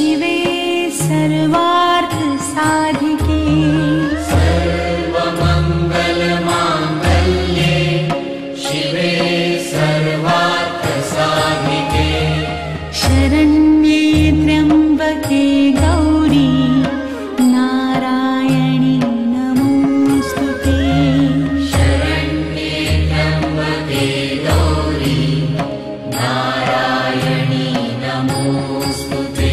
शिवे सर्वार्थ साधिके सर्वमंगल मांगल्ये शिवे सर्वार्थ साधिके शरण्ये त्र्यंबके गौरी नारायणी नमोस्तुते शरण्ये त्र्यंबके गौरी नारायणी नमोस्तुते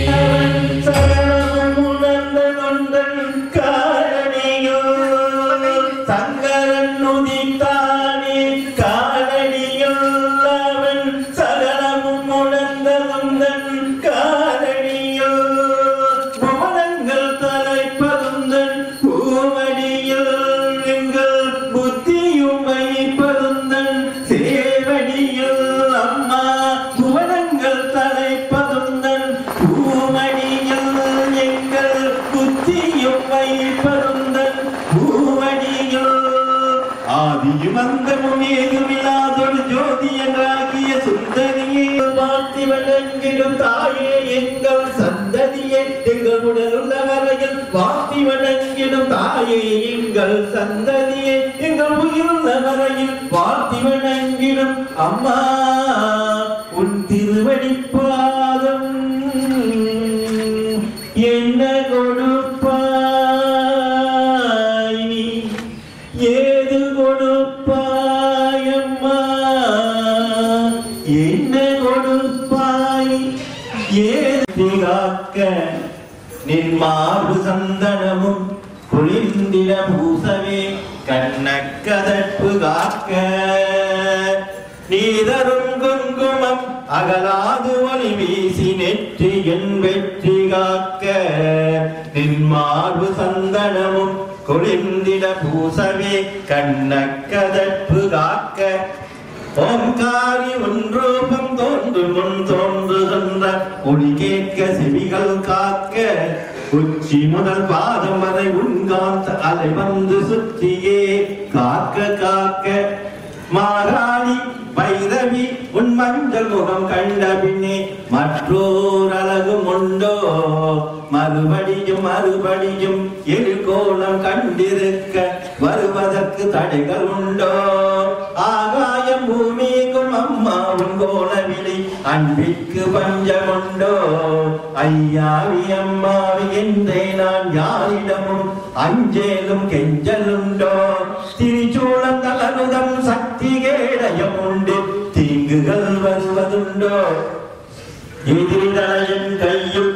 சந்ததியே எங்கள் உயிருள்ள வரையில் வாழ்த்தி வணங்கிடும் அம்மா உன் திருவடி பாதம் என்ன கொடுப்பாய் நீ ஏது கொடுப்பாய் அம்மா என்ன கொடுப்பாய் ஏது காக்க நின் மார்பு சந்தனமும் குளிர்ந்திட பூசவே கண்ணக்கதற்பு காக்க நீதரும் குங்குமம் அகலாது ஒளி வீசி நெற்றி என் வெற்றி காக்க நின் மார்பு சந்தனமும் குளிர்ந்திட பூசவே கண்ணக்கதற்பு காக்க ஓம்காரி உன் ரூபம் தோன்று முன் தோன்றுகின்ற ஒளி கேட்க செவிகள் காக்க உச்சி முதல் பாதம் வரை உன்காந்த அலை வந்து சுற்றியே காக்க காக்க மாராணி பைரவி உன் மஞ்சள் முகம் கண்ட பின்னே மற்றோர் அழகும் உண்டோ மறுபடியும் மறுபடியும் எழுகோணம் கண்டிருக்க வருவதற்கு தடைகள் உண்டோ ஆகாயம் பூமிக்கும் அம்மா உன் கோலவிலை அன்பிற்கு பஞ்சமுண்டோ ஐயாவி அம்மாவி என்றே நான் யாரிடமும் அஞ்சேலும் கெஞ்சலுண்டோ திரிச்சூழம் தலனுதம் சக்தி கேடயம் உண்டு தீங்குகள் வருவதுண்டோ எதிரிதலையின் கையும்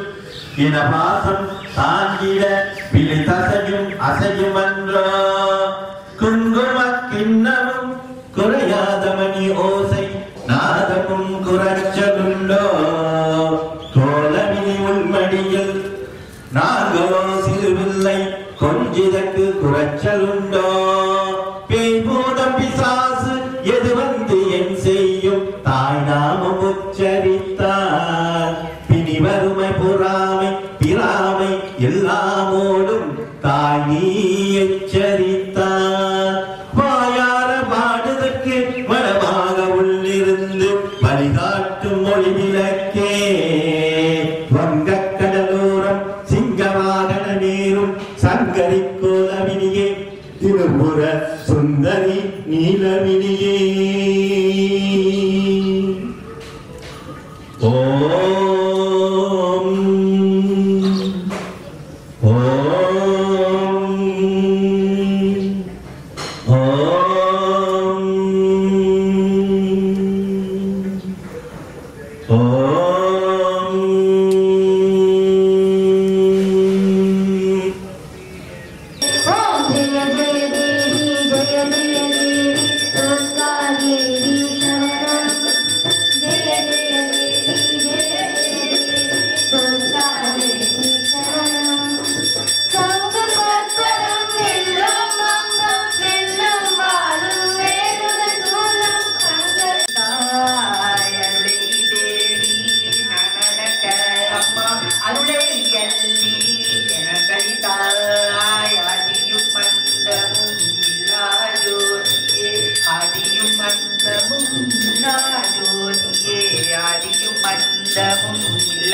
இனபாசம் தாங்கிட விழித்தசையும் அசையும் என்றோ குங்கும கிண்ணமும் குறையாத மணி ஓசை நாதமும் குறைச்சலுண்டோ தோழவினி உள்மடியில் நாங்களோ சிறுவில்லை கொஞ்சிதற்கு குறைச்சலுண்டோ பேய் பூதம் பிசாசு எது வந்து என் செய்யும் தாய் நாமம் உச்சரித்தார் பிணி வறுமை பொறாமை பிராமை எல்லாமோடும் தாய் நீ எச்சரித்தார் வாயார பாடுதற்கு மனமாக உள்ளிருந்து வழிகாட்டும் மொழி விளக்கே வங்கக் கடலோரம் சிங்கவாகன நீரும் சங்கரி கோலவினியே திருபுர சுந்தரி நீலவினியே जय जय देवी जय जय देवी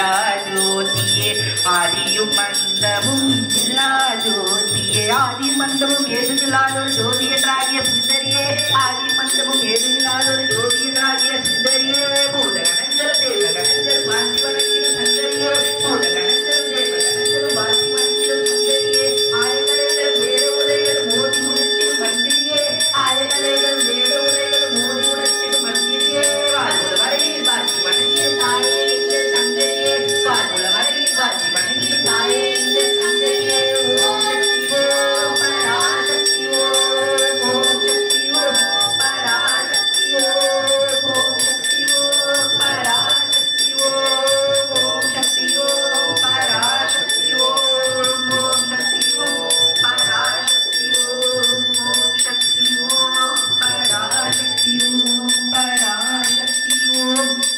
இல்லா ஜோதியே ஆதியும் மந்தமும் இல்லா ஜோதியே ஆதி மந்தமும் ஏதுமில்லாதொரு ஜோதி என்றாகிய சுந்தரியே ஆதி மந்தமும் ஏதுமில்லாதொரு ஜோதி என்றாகிய சுந்தரியே பூத கணஞ்சர தேவ கணஞ்சர் பாண்டி வணங்கிய சந்தரியே பூத